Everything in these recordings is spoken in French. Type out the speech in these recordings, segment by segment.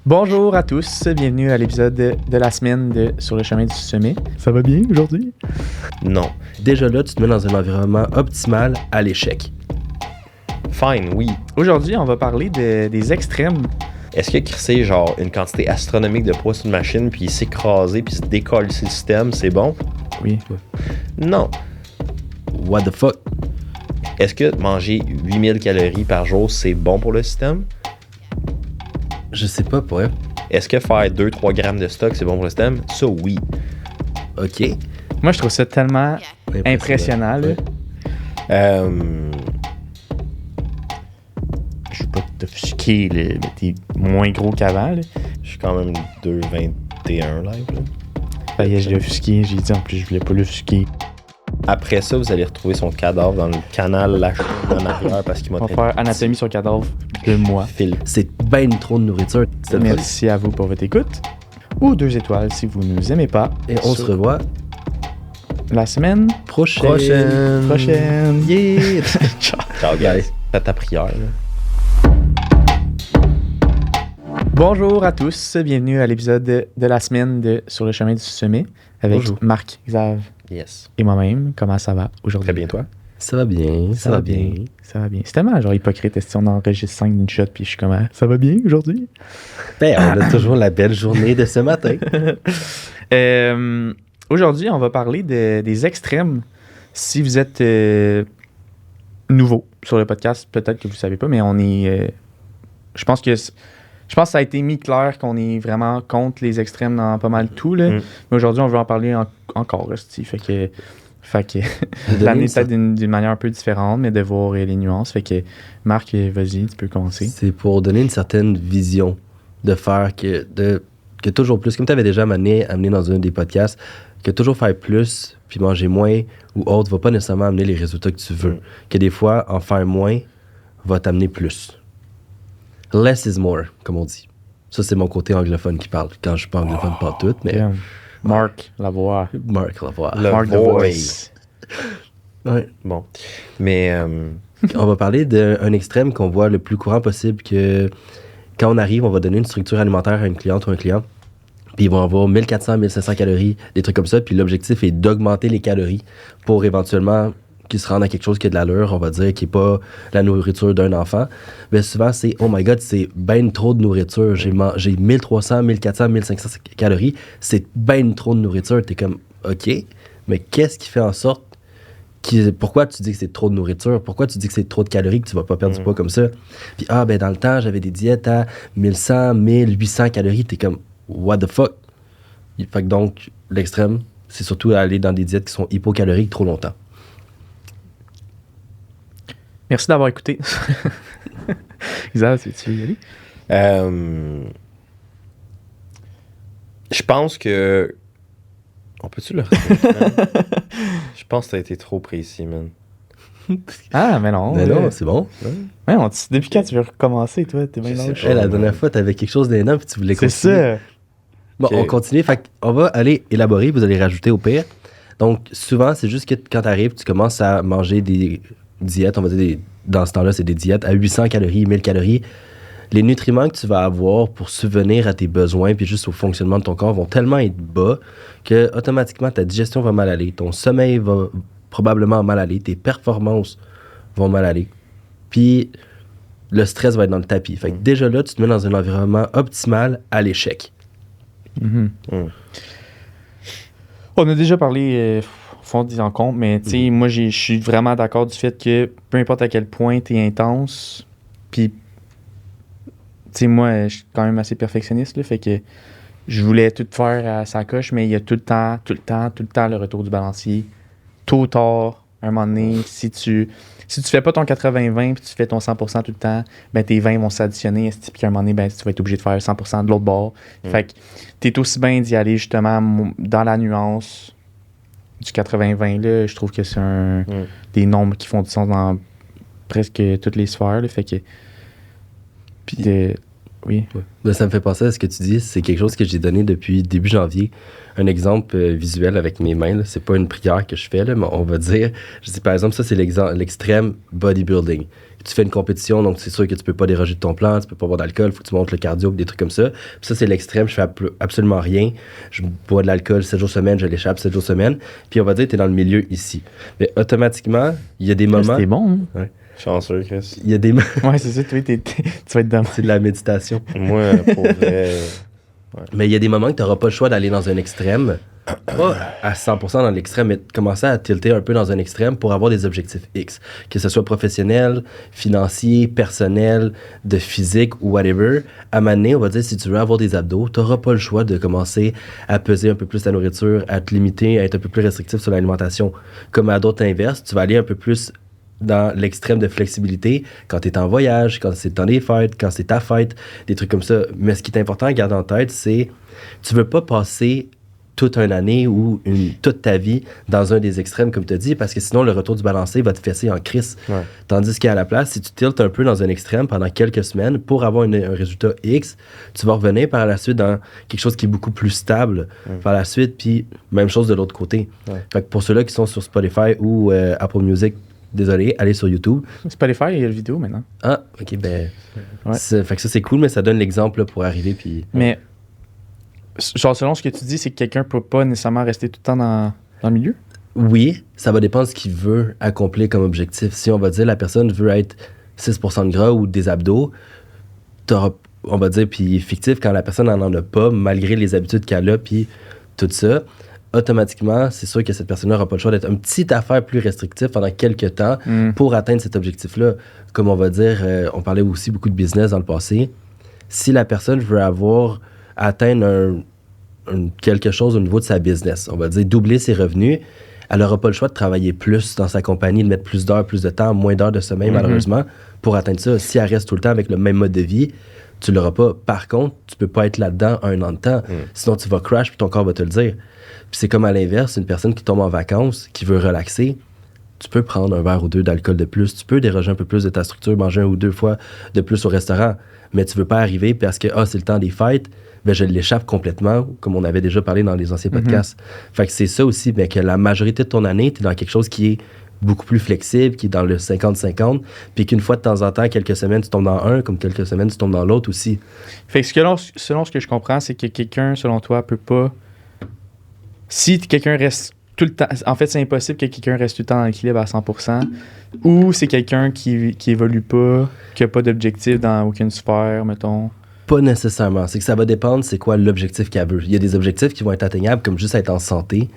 Bonjour à tous, bienvenue à l'épisode de la semaine de Sur le chemin du sommet. Ça va bien aujourd'hui? Non. Déjà là, tu te mets dans un environnement optimal à l'échec. Fine, oui. Aujourd'hui, on va parler des extrêmes. Est-ce que crisser genre une quantité astronomique de poids sur une machine puis s'écraser puis se décoller le système, c'est bon? Oui. Non. What the fuck? Est-ce que manger 8000 calories par jour, c'est bon pour le système? Je sais pas pour elle. Est-ce que faire 2-3 grammes de stock, c'est bon pour le système? Ça, oui. OK. Moi, je trouve ça tellement impressionnant. Là. Ouais. Je veux pas t'offusquer, là, mais t'es moins gros qu'avant. Là. Je suis quand même 2,21 live. Là. Je l'ai offusqué, j'ai dit en plus, je voulais pas l'offusquer. Après ça, vous allez retrouver son cadavre dans le canal lâché en arrière parce qu'il m'a On va faire anatomie sur le cadavre de moi. fil. C'est ben trop de nourriture. Merci à vous pour votre écoute. Ou 2 étoiles si vous nous aimez pas. Et on se revoit la semaine prochaine. Yeah! Ciao, guys. Fais ta prière. Là. Bonjour à tous, bienvenue à l'épisode de la semaine de Sur le chemin du sommet avec Bonjour. Marc, Xav Yes. et moi-même. Comment ça va aujourd'hui? Très bien, toi? Ça va bien, ça va bien. Ça va bien. C'est tellement genre hypocrite si on enregistre 5 d'une shot puis je suis comme ça va bien aujourd'hui? Ben, on a toujours la belle journée de ce matin. Aujourd'hui, on va parler des extrêmes. Si vous êtes nouveau sur le podcast, peut-être que vous ne savez pas, mais on est... Je pense que ça a été mis clair qu'on est vraiment contre les extrêmes dans pas mal tout. Là. Mm. Mais aujourd'hui, on veut en parler encore. Fait que l'amener peut-être d'une manière un peu différente, mais de voir les nuances. Fait que Marc, vas-y, tu peux commencer. C'est pour donner une certaine vision de faire que toujours plus, comme tu avais déjà amené dans un des podcasts, que toujours faire plus puis manger moins ou autre va pas nécessairement amener les résultats que tu veux. Mm. Que des fois, en faire moins va t'amener plus. Less is more, comme on dit. Ça, c'est mon côté anglophone qui parle. Quand je suis pas anglophone, pas tout, mais Yeah. Marc, la voix. Marc Lavoie. Le Marc the voice. Ouais. Bon. Mais On va parler d'un extrême qu'on voit le plus courant possible, que quand on arrive, on va donner une structure alimentaire à une cliente ou un client, puis ils vont avoir 1400, 1500 calories, des trucs comme ça, puis l'objectif est d'augmenter les calories pour éventuellement qu'ils se rendent à quelque chose qui a de l'allure, on va dire, qui n'est pas la nourriture d'un enfant. Mais souvent, c'est « Oh my God, c'est ben trop de nourriture. J'ai 1300, 1400, 1500 calories. C'est ben trop de nourriture. » T'es comme « OK, mais qu'est-ce qui fait en sorte pourquoi tu dis que c'est trop de nourriture? Pourquoi tu dis que c'est trop de calories, que tu vas pas perdre du poids comme ça? » Puis « Ah, ben dans le temps, j'avais des diètes à 1100, 1800 calories. » T'es comme « What the fuck? » Fait que donc, l'extrême, c'est surtout aller dans des diètes qui sont hypocaloriques trop longtemps. Merci d'avoir écouté. Xav, tu veux y aller? je pense que... On peut-tu le refaire? Je pense que t'as été trop précis, man. Ah, mais non. Mais non, c'est bon. Ouais, depuis quand tu veux recommencer, toi? T'es bien Je sais lâche. pas. La dernière fois, t'avais quelque chose d'énorme puis tu voulais C'est continuer. ça. Bon, Ok. on continue. Fait qu'on va aller élaborer, vous allez rajouter au pire. Donc, souvent, c'est juste que quand t'arrives, tu commences à manger des diètes, on va dire, dans ce temps-là, c'est des diètes à 800 calories, 1000 calories. Les nutriments que tu vas avoir pour subvenir à tes besoins puis juste au fonctionnement de ton corps vont tellement être bas que automatiquement ta digestion va mal aller, ton sommeil va probablement mal aller, tes performances vont mal aller. Puis le stress va être dans le tapis. Fait que déjà là, tu te mets dans un environnement optimal à l'échec. Mhm. Mm. On a déjà parlé fond des rencontres, mais tu sais, moi, je suis vraiment d'accord du fait que peu importe à quel point tu es intense, puis, tu sais, moi, je suis quand même assez perfectionniste, là, fait que je voulais tout faire à sa coche, mais il y a tout le temps le retour du balancier. Tôt ou tard, à un moment donné, si tu fais pas ton 80-20 puis tu fais ton 100% tout le temps, ben tes 20 vont s'additionner, puis à un moment donné, ben tu vas être obligé de faire 100% de l'autre bord. Fait que t'es aussi bien d'y aller justement dans la nuance du 80-20 là. Je trouve que c'est des nombres qui font du sens dans presque toutes les sphères, là, fait que oui. Ouais. Ben, ça me fait penser à ce que tu dis. C'est quelque chose que j'ai donné depuis début janvier. Un exemple visuel avec mes mains. Là. C'est pas une prière que je fais, là, mais on va dire... Je dis par exemple, ça, c'est l'extrême bodybuilding. tu fais une compétition, donc c'est sûr que tu peux pas déroger de ton plan, tu peux pas boire d'alcool, faut que tu montes le cardio, des trucs comme ça. Puis ça, c'est l'extrême, je fais absolument rien. Je bois de l'alcool 7 jours semaine, je l'échappe 7 jours semaine. Puis on va dire que tu es dans le milieu ici. Mais automatiquement, il y a des moments... C'était bon. Hein? Ouais. Chanceux, Chris. Il y a des... Ouais, c'est ça, tu vas être dans... c'est de la méditation. Moi, pour vrai... Mais il y a des moments que tu n'auras pas le choix d'aller dans un extrême, pas à 100% dans l'extrême, mais commencer à tilter un peu dans un extrême pour avoir des objectifs X. Que ce soit professionnel, financier, personnel, de physique ou whatever. À un moment donné, on va dire, si tu veux avoir des abdos, tu n'auras pas le choix de commencer à peser un peu plus ta nourriture, à te limiter, à être un peu plus restrictif sur l'alimentation. Comme à d'autres inverses, tu vas aller un peu plus dans l'extrême de flexibilité quand tu es en voyage, quand c'est le temps des fêtes, quand c'est ta fête, des trucs comme ça. Mais ce qui est important à garder en tête, c'est tu veux pas passer toute une année ou toute ta vie dans un des extrêmes, comme tu as dit, parce que sinon, le retour du balancier va te fesser en crise. Ouais. Tandis qu'à la place, si tu tiltes un peu dans un extrême pendant quelques semaines pour avoir un résultat X, tu vas revenir par la suite dans quelque chose qui est beaucoup plus stable par la suite, puis même chose de l'autre côté. Ouais. Fait que pour ceux-là qui sont sur Spotify ou Apple Music, désolé, allez sur YouTube. Spotify, il y a le vidéo maintenant. Ah, ok, ben. Ouais. Fait que ça, c'est cool, mais ça donne l'exemple là, pour arriver. Puis. Mais, genre, selon ce que tu dis, c'est que quelqu'un peut pas nécessairement rester tout le temps dans le milieu? Oui, ça va dépendre de ce qu'il veut accomplir comme objectif. Si on va dire la personne veut être 6% de gras ou des abdos, on va dire, puis fictif, quand la personne n'en a pas, malgré les habitudes qu'elle a, puis tout ça, automatiquement, c'est sûr que cette personne-là n'aura pas le choix d'être une petite affaire plus restrictive pendant quelques temps pour atteindre cet objectif-là. Comme on va dire, on parlait aussi beaucoup de business dans le passé. Si la personne veut atteindre quelque chose au niveau de sa business, on va dire doubler ses revenus, elle n'aura pas le choix de travailler plus dans sa compagnie, de mettre plus d'heures, plus de temps, moins d'heures de sommeil, malheureusement, pour atteindre ça. Si elle reste tout le temps avec le même mode de vie, tu l'auras pas. Par contre, tu peux pas être là-dedans un an de temps. Sinon, tu vas crash puis ton corps va te le dire. Puis c'est comme à l'inverse, une personne qui tombe en vacances, qui veut relaxer, tu peux prendre un verre ou deux d'alcool de plus, tu peux déroger un peu plus de ta structure, manger 1 ou 2 fois de plus au restaurant, mais tu veux pas arriver parce que c'est le temps des fêtes, ben je l'échappe complètement, comme on avait déjà parlé dans les anciens podcasts. Fait que c'est ça aussi, ben que la majorité de ton année, tu es dans quelque chose qui est beaucoup plus flexible, qui est dans le 50-50, puis qu'une fois de temps en temps, quelques semaines, tu tombes dans un, comme quelques semaines, tu tombes dans l'autre aussi. Fait que selon ce que je comprends, c'est que quelqu'un, selon toi, peut pas... Si quelqu'un reste tout le temps... En fait, c'est impossible que quelqu'un reste tout le temps dans l'équilibre à 100%, ou c'est quelqu'un qui évolue pas, qui a pas d'objectif dans aucune sphère, mettons. Pas nécessairement. C'est que ça va dépendre c'est quoi l'objectif qu'elle veut. Il y a des objectifs qui vont être atteignables, comme juste être en santé,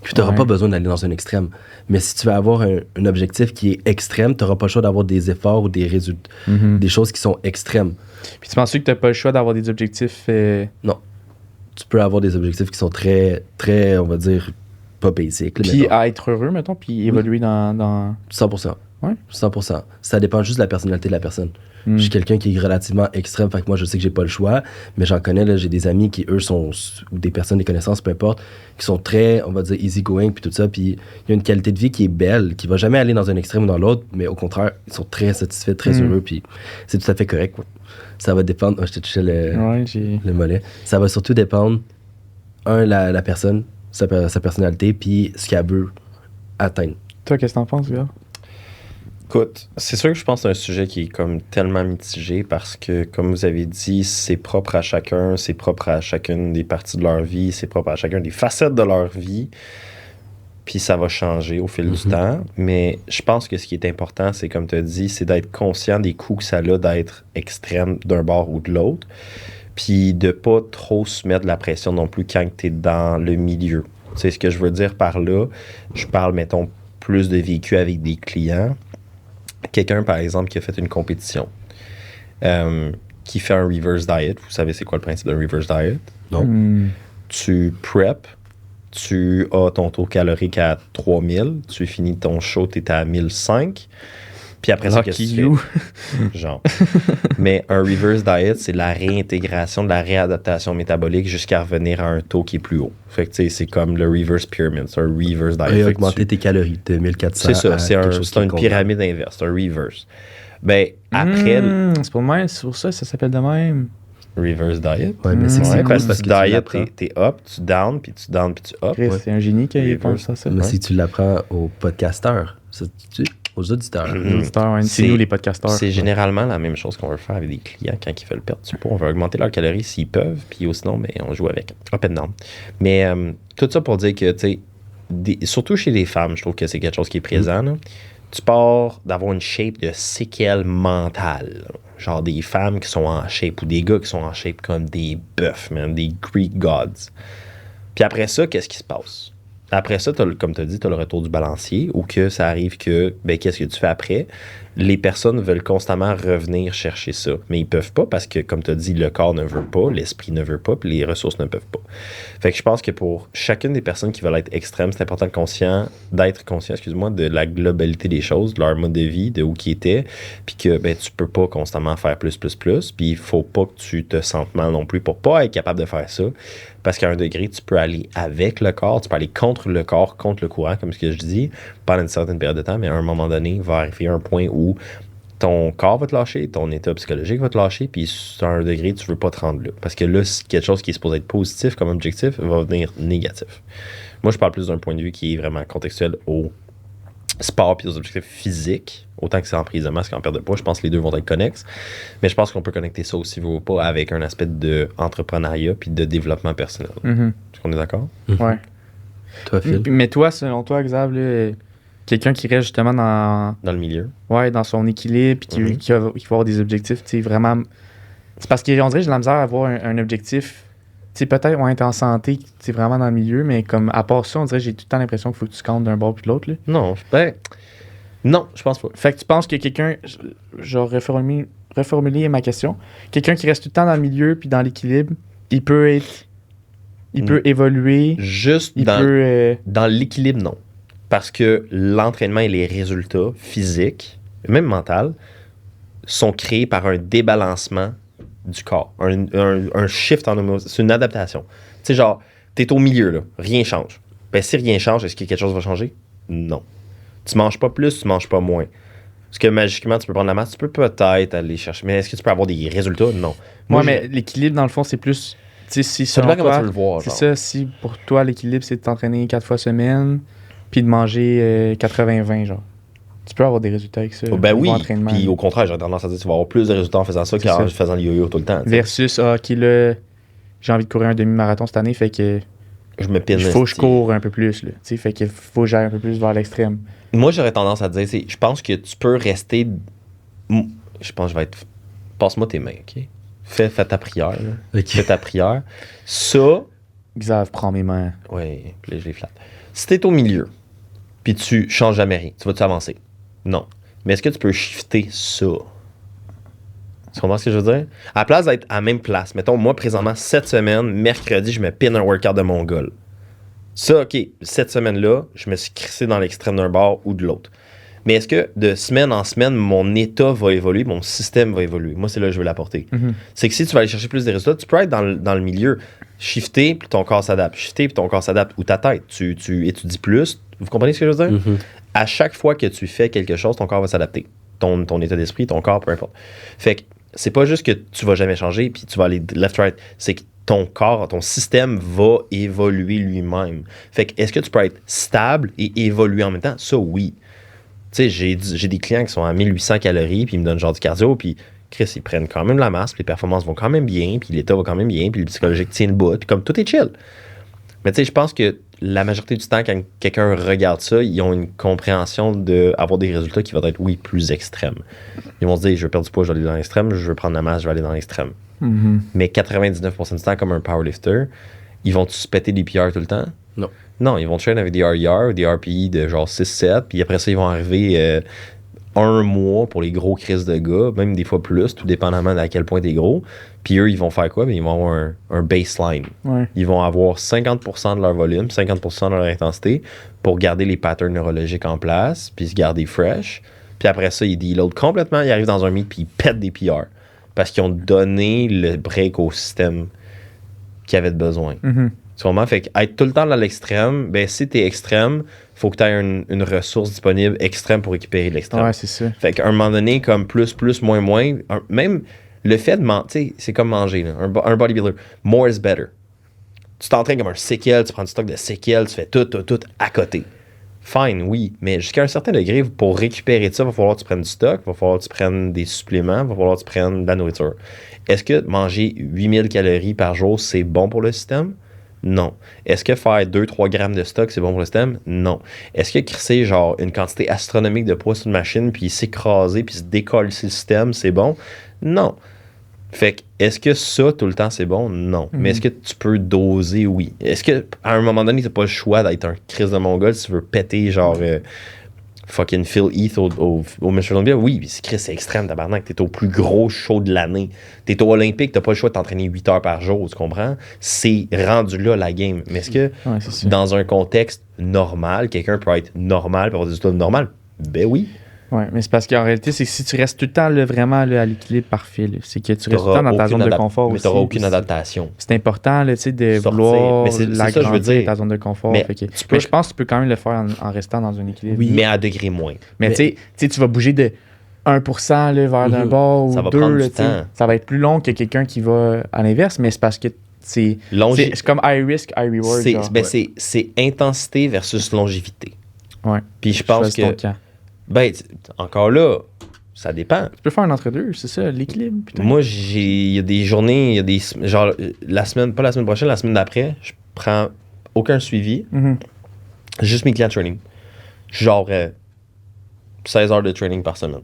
puis tu n'auras pas besoin d'aller dans un extrême. Mais si tu veux avoir un objectif qui est extrême, tu n'auras pas le choix d'avoir des efforts ou des résultats, des choses qui sont extrêmes. Puis tu penses que tu n'as pas le choix d'avoir des objectifs... Non. Tu peux avoir des objectifs qui sont très, très, on va dire, pas basic. Puis à être heureux, mettons, puis évoluer dans... 100%. Ouais. 100%. Ça dépend juste de la personnalité de la personne. Je suis quelqu'un qui est relativement extrême, fait que moi, je sais que j'ai pas le choix, mais j'en connais, là, j'ai des amis qui, eux, sont, ou des personnes, des connaissances, peu importe, qui sont très, on va dire, easy-going, puis tout ça, puis il y a une qualité de vie qui est belle, qui va jamais aller dans un extrême ou dans l'autre, mais au contraire, ils sont très satisfaits, très heureux, puis c'est tout à fait correct, quoi. Ça va dépendre... Oh, je te touchais le mollet. Ça va surtout dépendre, la personne, sa personnalité, puis ce qu'elle veut atteindre. Toi, qu'est-ce que t'en penses, gars? Écoute, c'est sûr que je pense que c'est un sujet qui est comme tellement mitigé parce que, comme vous avez dit, c'est propre à chacun, c'est propre à chacune des parties de leur vie, c'est propre à chacune des facettes de leur vie. Puis ça va changer au fil du temps. Mais je pense que ce qui est important, c'est comme tu as dit, c'est d'être conscient des coûts que ça a d'être extrême d'un bord ou de l'autre. Puis de pas trop se mettre de la pression non plus quand tu es dans le milieu. Tu sais, ce que je veux dire par là, je parle, mettons, plus de vécu avec des clients. Quelqu'un, par exemple, qui a fait une compétition, qui fait un reverse diet. Vous savez c'est quoi le principe d'un reverse diet? Non. Tu prep, tu as ton taux calorique à 3000, tu finis ton show, tu es à 1005. Puis après ça, qu'est-ce que tu fais? Genre. Mais un reverse diet, c'est la réintégration, de la réadaptation métabolique jusqu'à revenir à un taux qui est plus haut. Fait que tu sais, c'est comme le reverse pyramid, c'est un reverse diet. Et augmenter tes calories de 1400. C'est ça, c'est une pyramide inverse, c'est un reverse. Ben, après... C'est pour moi, c'est pour ça ça s'appelle de même. Reverse diet? Ouais, mais c'est cool parce que tu diet, t'es up, tu down, puis tu up. Chris, c'est un génie qui a Reverse. pensé à ça. Mais si tu l'apprends au podcasteur, ça, Aux auditeurs. Les auditeurs, ouais, c'est C'est- nous les podcasteurs. C'est généralement la même chose qu'on veut faire avec des clients quand ils veulent perdre du poids. On veut augmenter leurs calories s'ils peuvent, puis sinon, ben, on joue avec. Up and down. Mais tout ça pour dire que, tu sais, surtout chez les femmes, je trouve que c'est quelque chose qui est présent. Là. Tu pars d'avoir une shape de séquelles mentales. Là. Genre des femmes qui sont en shape ou des gars qui sont en shape comme des bœufs, man, des Greek gods. Puis après ça, qu'est-ce qui se passe? Après ça, comme tu as dit, tu as le retour du balancier ou que ça arrive que, ben, qu'est-ce que tu fais après? Les personnes veulent constamment revenir chercher ça, mais ils peuvent pas parce que, comme tu as dit, le corps ne veut pas, l'esprit ne veut pas, puis les ressources ne peuvent pas. Fait que je pense que pour chacune des personnes qui veulent être extrêmes, c'est important d'être conscient, de la globalité des choses, de leur mode de vie, de où qui était, puis que ben, tu peux pas constamment faire plus, puis il faut pas que tu te sentes mal non plus pour pas être capable de faire ça. Parce qu'à un degré, tu peux aller avec le corps, tu peux aller contre le corps, contre le courant, comme ce que je dis, pendant une certaine période de temps, mais à un moment donné, il va arriver un point où ton corps va te lâcher, ton état psychologique va te lâcher, puis à un degré, tu veux pas te rendre là. Parce que là, quelque chose qui est supposé être positif comme objectif va devenir négatif. Moi, je parle plus d'un point de vue qui est vraiment contextuel au sport puis aux objectifs physiques, autant que c'est en prise de masse qu'en perte de poids. Je pense que les deux vont être connexes. Mais je pense qu'on peut connecter ça aussi, ou pas, avec un aspect d'entrepreneuriat puis de développement personnel. Est-ce qu'on est d'accord? Ouais. Toi, Phil? Mais toi, selon toi, Xav, là, quelqu'un qui reste justement dans le milieu. Ouais, dans son équilibre, puis qui va avoir des objectifs, tu sais, vraiment. C'est parce qu'on dirait que j'ai de la misère à avoir un objectif. Tu sais, peut-être on être en santé, tu sais, vraiment dans le milieu, mais comme à part ça, on dirait que j'ai tout le temps l'impression qu'il faut que tu comptes d'un bord puis de l'autre. Là. Non, non, je pense pas. Fait que tu penses que quelqu'un, genre reformuler ma question, quelqu'un qui reste tout le temps dans le milieu puis dans l'équilibre, il peut évoluer. Juste dans l'équilibre, non. Parce que l'entraînement et les résultats physiques, même mental, sont créés par un débalancement du corps. Un shift en homéostasie. C'est une adaptation. Tu sais, genre, t'es au milieu, là. Rien change. Ben, si rien change, est-ce que quelque chose va changer? Non. Tu manges pas plus, tu manges pas moins. Est-ce que magiquement, tu peux prendre la masse? Tu peux peut-être aller chercher. Mais est-ce que tu peux avoir des résultats? Non. Moi, mais l'équilibre, dans le fond, c'est plus. Tu sais, si ça dépend comment tu veux le voir. C'est ça, si pour toi, l'équilibre, c'est de t'entraîner 4 fois semaine, puis de manger 80-20, genre. Tu peux avoir des résultats avec ça. Ben oui, puis au contraire, j'ai tendance à dire que tu vas avoir plus de résultats en faisant ça qu'en faisant le yo-yo tout le temps. Versus, OK, là, j'ai envie de courir un demi-marathon cette année, fait que je me pine. Il faut que je cours un peu plus, là. Tu sais, fait qu'il faut que j'aille un peu plus vers l'extrême. Moi, j'aurais tendance à dire, je pense que tu peux rester... Je pense que je vais être... Passe-moi tes mains, OK? Fais ta prière, là. Okay. Fais ta prière. Ça... Xav, prends mes mains. Oui, puis là, je les flatte. Si t'es au milieu, puis tu changes jamais rien, tu vas-tu avancer? Non. Mais est-ce que tu peux shifter ça? Tu comprends ce que je veux dire? À la place d'être à la même place, mettons, moi, présentement, cette semaine, mercredi, je me pine un workout de mongol. Ça, OK, cette semaine-là, je me suis crissé dans l'extrême d'un bord ou de l'autre. Mais est-ce que de semaine en semaine, mon état va évoluer, mon système va évoluer? Moi, c'est là que je veux l'apporter. Mm-hmm. C'est que si tu vas aller chercher plus de résultats, tu peux être dans le milieu, shifter, puis ton corps s'adapte. Shifter, puis ton corps s'adapte. Ou ta tête. Tu étudies plus. Vous comprenez ce que je veux dire? Mm-hmm. À chaque fois que tu fais quelque chose, ton corps va s'adapter. Ton état d'esprit, ton corps, peu importe. Fait que c'est pas juste que tu vas jamais changer, puis tu vas aller left-right. C'est que ton corps, ton système va évoluer lui-même. Fait que est-ce que tu peux être stable et évoluer en même temps? Ça, oui. Tu sais, j'ai des clients qui sont à 1800 calories, puis ils me donnent genre du cardio, puis Chris, ils prennent quand même la masse, puis les performances vont quand même bien, puis l'état va quand même bien, puis le psychologique tient le bout, puis comme tout est chill. Mais tu sais, je pense que la majorité du temps, quand quelqu'un regarde ça, ils ont une compréhension d'avoir des résultats qui vont être, oui, plus extrêmes. Ils vont se dire, je veux perdre du poids, je vais aller dans l'extrême, je veux prendre la masse, je vais aller dans l'extrême. Mm-hmm. Mais 99% du temps, comme un powerlifter, ils vont-tu se péter des PR tout le temps? Non. Non, ils vont traîner avec des RER ou des RPI de genre 6-7, puis après ça, ils vont arriver un mois pour les gros crises de gars, même des fois plus, tout dépendamment de à quel point t'es gros. Puis eux, ils vont faire quoi? Bien, ils vont avoir un baseline. Ouais. Ils vont avoir 50% de leur volume, 50% de leur intensité pour garder les patterns neurologiques en place, puis se garder fresh. Puis après ça, ils deloadent complètement, ils arrivent dans un meet, puis ils pètent des PR. Parce qu'ils ont donné le break au système qui avait besoin. Mm-hmm. Sûrement, fait que être tout le temps dans l'extrême, ben si t'es extrême, faut que tu aies une ressource disponible extrême pour récupérer l'extrême. Ouais, c'est ça. Fait qu'à un moment donné, comme plus, moins, même le fait de manger, tu sais, c'est comme manger, là, un bodybuilder. More is better. Tu t'entraînes comme un séquel, tu prends du stock de séquel, tu fais tout à côté. fine, oui. Mais jusqu'à un certain degré, pour récupérer ça, il va falloir que tu prennes du stock, il va falloir que tu prennes des suppléments, il va falloir que tu prennes de la nourriture. Est-ce que manger 8000 calories par jour, c'est bon pour le système? Non. Est-ce que faire 2-3 grammes de stock, c'est bon pour le système? Non. Est-ce que crisser genre une quantité astronomique de poids sur une machine, puis s'écraser, puis se décoller sur le système, c'est bon? Non. Fait que, est-ce que ça, tout le temps, c'est bon? Non. Mais est-ce que tu peux doser? Oui. Est-ce que, à un moment donné, t'as pas le choix d'être un Chris de Mongol si tu veux péter, genre, fucking Phil Heath au Mr. Olympia? Oui, c'est Chris, c'est extrême, tabarnak. T'es au plus gros show de l'année. T'es au Olympique, t'as pas le choix de t'entraîner 8 heures par jour, tu comprends? C'est rendu là, la game. Mais est-ce que, dans un contexte normal, quelqu'un peut être normal, peut avoir des résultats normaux? Ben oui. Oui, mais c'est parce qu'en réalité, c'est que si tu restes tout le temps là, vraiment là, à l'équilibre parfait, là, c'est que tu restes tout le temps dans ta zone de confort mais aussi. Mais tu n'auras aucune adaptation. C'est important là, de sortir. vouloir mais c'est ça, je veux dire. ta zone de confort. Mais, mais je pense que tu peux quand même le faire en restant dans un équilibre. Oui, mais à degré moins. Mais tu sais, tu vas bouger de 1% là, vers d'un bord ou 2%. Là, ça va être plus long que quelqu'un qui va à l'inverse, mais c'est parce que c'est comme high risk, high reward. C'est intensité versus longévité. Ouais. Puis je pense que... Ben, encore là, ça dépend. Tu peux faire un entre-deux, c'est ça, l'équilibre. Putain. Moi, il y a des journées, il y a des... Genre, pas la semaine prochaine, la semaine d'après, je prends aucun suivi. Juste mes clients training. Genre, 16 heures de training par semaine.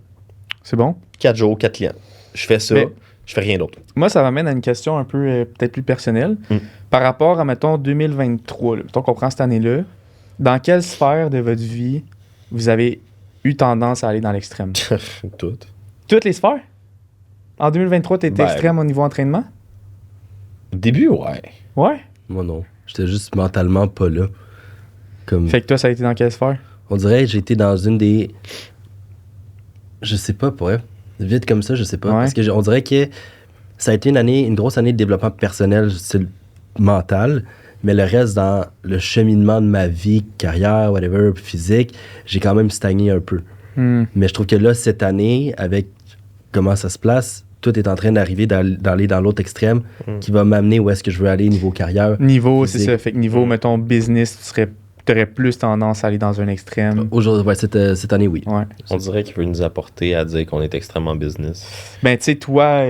C'est bon? 4 jours, 4 clients. Je fais ça, je fais rien d'autre. Moi, ça m'amène à une question un peu, peut-être plus personnelle. Par rapport à, mettons, 2023, mettons qu'on prend cette année-là, dans quelle sphère de votre vie vous avez eu tendance à aller dans l'extrême? Toutes. Toutes les sphères? En 2023, t'étais extrême au niveau entraînement? Au début, ouais. Ouais? Moi, non. J'étais juste mentalement pas là. Fait que toi, ça a été dans quelle sphère? On dirait que j'ai été dans une des... Je sais pas, pour vrai. Vite comme ça, je sais pas. Ouais. Parce que on dirait que ça a été une grosse année de développement personnel, style mental. Mais le reste, dans le cheminement de ma vie, carrière, whatever, physique, j'ai quand même stagné un peu. Mais je trouve que là, cette année, avec comment ça se place, tout est en train d'arriver d'aller dans l'autre extrême qui va m'amener où est-ce que je veux aller niveau carrière. Niveau, physique. C'est ça. Fait que niveau, mettons, business, tu aurais plus tendance à aller dans un extrême. Aujourd'hui, cette année, oui. Ouais. On dirait qu'il veut nous apporter à dire qu'on est extrêmement business. Ben, tu sais, toi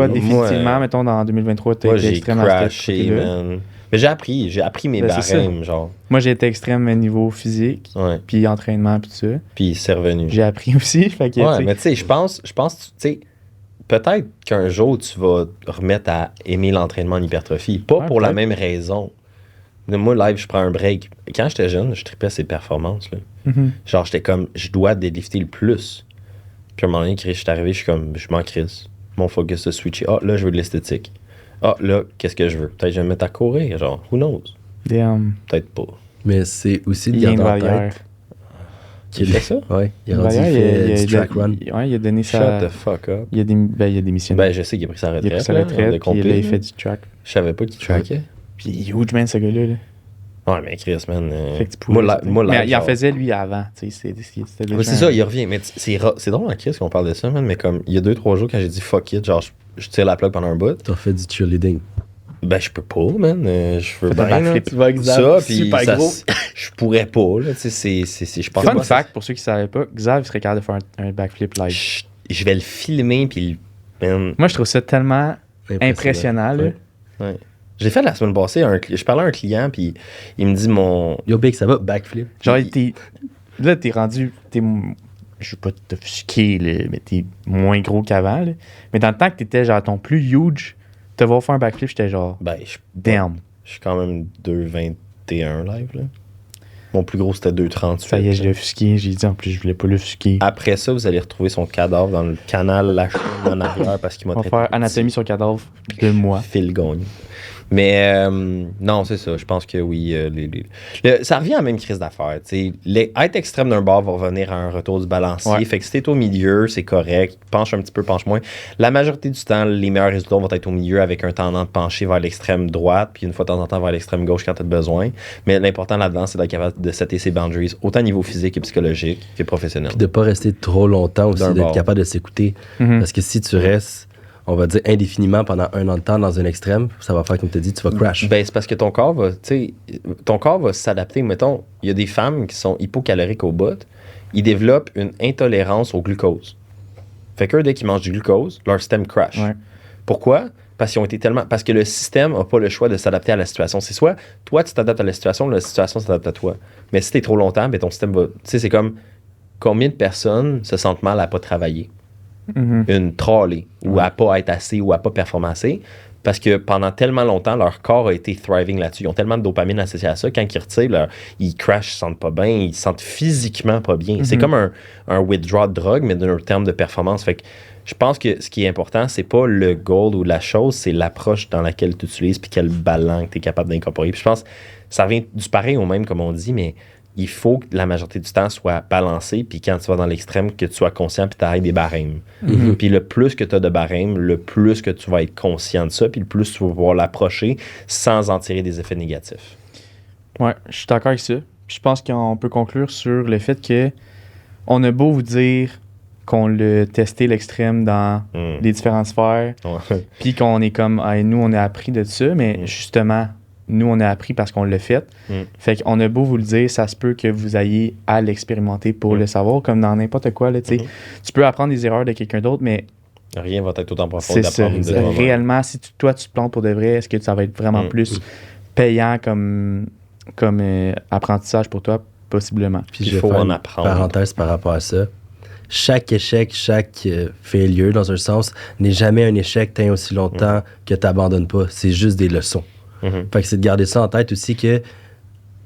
définitivement, mettons, dans 2023, tu as été extrême à crashé, man. Mais j'ai appris mes barèmes, genre. Moi, j'ai été extrême à niveau physique, puis entraînement, puis tout ça. Puis c'est revenu. J'ai appris aussi, fait que, ouais, mais tu sais, je pense, tu sais, peut-être qu'un jour, tu vas remettre à aimer l'entraînement en hypertrophie. Pas pour la même raison. Mais moi, live, je prends un break. Quand j'étais jeune, je tripais ses performances, là. Genre, j'étais comme, je dois deadlifter le plus. Puis à un moment donné, je suis arrivé, je suis comme, je m'en crisse. Mon focus se switché. Ah, là, je veux de l'esthétique. Ah, là, qu'est-ce que je veux? Peut-être que je vais me mettre à courir, genre, who knows? Peut-être pas. Mais c'est aussi de garder en tête. Il fait ça? Ouais, il a fait du track run. Ouais, il a donné ça. Shut the fuck up. Il a démissionné. Ben, je sais qu'il a pris sa retraite. Il a pris sa retraite, puis là, il fait du track. Je savais pas qu'il trackait. Puis il est huge, man, ce gars-là. Ouais, mais Chris, man. Mais il en faisait, lui, avant. C'est ça, il revient. Mais c'est drôle, Chris, qu'on parle de ça, man. Mais comme, il y a 2-3 jours, quand j'ai dit fuck it, genre, je tire la plug pendant un bout. T'as fait du cheerleading. Ben, je peux pas, man. Je veux bien. Ça, puis super gros. Je pourrais pas, là. Tu sais, je pense pas. Fun fact, pour ceux qui savaient pas, Xav serait capable de faire un backflip live. Je vais le filmer, puis man. Moi, je trouve ça tellement impressionnant, là. Ouais. J'ai fait la semaine passée, je parlais à un client, puis il me dit Yo, Big, ça va? Backflip. Genre, là, t'es rendu... Je veux pas t'offusquer, là, mais t'es moins gros qu'avant, là. Mais dans le temps que t'étais, genre, ton plus huge, te voir faire un backflip, j'étais genre... damn. Je suis quand même 2,21 live, là. Mon plus gros, c'était 2,38. Ça y est, je l'ai offusqué. J'ai dit, en plus, je voulais pas l'offusquer. Après ça, vous allez retrouver son cadavre dans le canal La Chaîne en arrière parce qu'il m'a traité. On va faire anatomie sur cadavre de moi. Phil Gagne. Mais non, c'est ça. Je pense que oui. Ça revient à la même crise d'affaires. Être extrême d'un bord va revenir à un retour du balancier. Ouais. Fait que si t'es au milieu, c'est correct. Penche un petit peu, penche moins. La majorité du temps, les meilleurs résultats vont être au milieu avec un tendance de pencher vers l'extrême droite, puis une fois de temps en temps vers l'extrême gauche quand t'as besoin. Mais l'important là-dedans, c'est d'être capable de setter ses boundaries, autant au niveau physique et psychologique que professionnel. Puis de pas rester trop longtemps aussi, d'être capable de s'écouter. Parce que si tu restes... on va dire, indéfiniment pendant 1 an de temps dans un extrême, ça va faire, comme tu as dit, tu vas crash. Ben, c'est parce que ton corps va s'adapter. Mettons, il y a des femmes qui sont hypocaloriques au bout, ils développent une intolérance au glucose. Fait qu'eux, dès qu'ils mangent du glucose, leur système crash. Ouais. Pourquoi? Parce que le système n'a pas le choix de s'adapter à la situation. C'est soit toi, tu t'adaptes à la situation s'adapte à toi. Mais si t'es trop longtemps, ben ton système va. Tu sais, c'est comme combien de personnes se sentent mal à pas travailler, une trollée, ou à pas être assez, ou à pas performer assez. Parce que pendant tellement longtemps, leur corps a été thriving là-dessus. Ils ont tellement de dopamine associée à ça. Quand ils retirent, ils crashent, ils se sentent pas bien, ils se sentent physiquement pas bien. C'est comme un withdrawal de drogue, mais d'un terme de performance. Fait que je pense que ce qui est important, c'est pas le goal ou la chose, c'est l'approche dans laquelle tu utilises puis quel ballon que tu es capable d'incorporer. Puis je pense que ça vient du pareil au même, comme on dit, mais il faut que la majorité du temps soit balancé, puis quand tu vas dans l'extrême, que tu sois conscient puis tu ailles des barèmes. Puis le plus que tu as de barèmes, le plus que tu vas être conscient de ça, puis le plus tu vas pouvoir l'approcher sans en tirer des effets négatifs. Ouais, je suis d'accord avec ça. Puis je pense qu'on peut conclure sur le fait que on a beau vous dire qu'on l'a testé l'extrême dans les différentes sphères, puis qu'on est comme, hey, nous, on a appris de ça, mais justement, nous, on a appris parce qu'on l'a fait. Fait qu'on a beau vous le dire, ça se peut que vous ayez à l'expérimenter pour le savoir, comme dans n'importe quoi. Là, tu peux apprendre des erreurs de quelqu'un d'autre, mais rien va être autant profond c'est ça. d'apprendre de toi-même. Réellement, si toi, tu te plantes pour de vrai, est-ce que ça va être vraiment plus payant comme apprentissage pour toi? Possiblement. Puis Il je vais faut faire en une apprendre. parenthèse par rapport à ça. Chaque échec, chaque failure, dans un sens, n'est jamais un échec tant aussi longtemps que tu n'abandonnes pas. C'est juste des leçons. Fait que c'est de garder ça en tête aussi que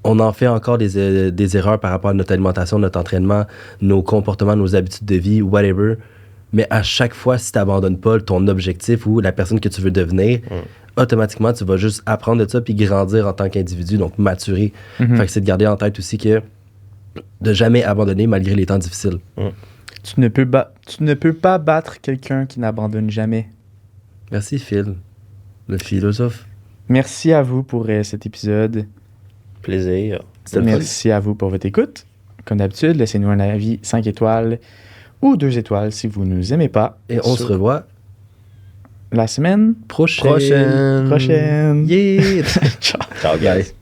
on en fait encore des erreurs par rapport à notre alimentation, notre entraînement, nos comportements, nos habitudes de vie, whatever. Mais à chaque fois, si tu n'abandonnes pas ton objectif ou la personne que tu veux devenir, automatiquement, tu vas juste apprendre de ça puis grandir en tant qu'individu, donc maturer. Fait que c'est de garder en tête aussi que de jamais abandonner malgré les temps difficiles. Tu ne peux pas battre quelqu'un qui n'abandonne jamais. Merci Phil, le philosophe. Merci à vous pour cet épisode. Plaisir. Merci à vous pour votre écoute. Comme d'habitude, laissez-nous un avis 5 étoiles ou 2 étoiles si vous ne nous aimez pas. Et on se revoit la semaine prochaine. prochaine. Yeah! Ciao. Ciao, guys.